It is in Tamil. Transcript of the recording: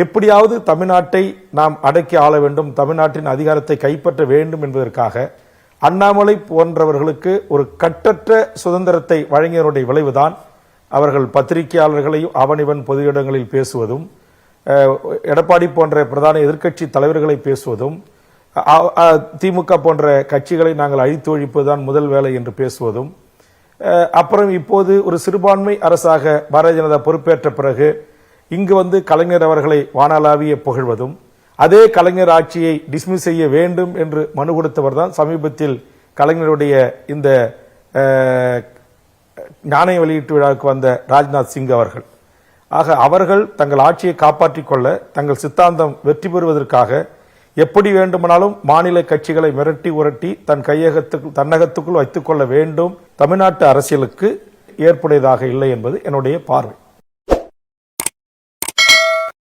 எப்படியாவது தமிழ்நாட்டை நாம் அடக்கி ஆள வேண்டும், தமிழ்நாட்டின் அதிகாரத்தை கைப்பற்ற வேண்டும் என்பதற்காக அண்ணாமலை போன்றவர்களுக்கு ஒரு கட்டற்ற சுதந்திரத்தை வழங்கியவருடைய விளைவுதான் அவர்கள் பத்திரிகையாளர்களையும் அவனிவன் பொது இடங்களில் பேசுவதும், எடப்பாடி போன்ற பிரதான எதிர்க்கட்சி தலைவர்களை பேசுவதும், திமுக போன்ற கட்சிகளை நாங்கள் அழித்து ஒழிப்பதுதான் முதல் வேலை என்று பேசுவதும், அப்புறம் இப்போது ஒரு சிறுபான்மை அரசாக பாரதிய ஜனதா பொறுப்பேற்ற பிறகு இங்கு வந்து கலைஞர் அவர்களை வானளாவிய புகழ்வதும், அதே கலைஞர் ஆட்சியை டிஸ்மிஸ் செய்ய வேண்டும் என்று மனு கொடுத்தவர் தான் சமீபத்தில் கலைஞருடைய இந்த நாணய வெளியீட்டு விழாவுக்கு வந்த ராஜ்நாத் சிங் அவர்கள். ஆக அவர்கள் தங்கள் ஆட்சியை காப்பாற்றிக் கொள்ள, தங்கள் சித்தாந்தம் வெற்றி பெறுவதற்காக எப்படி வேண்டுமானாலும் மாநில கட்சிகளை மிரட்டி உரட்டி தன்னகத்துக்குள் வைத்துக் கொள்ள வேண்டும். தமிழ்நாட்டு அரசியலுக்கு ஏற்புடையதாக இல்லை என்பது என்னுடைய பார்வை.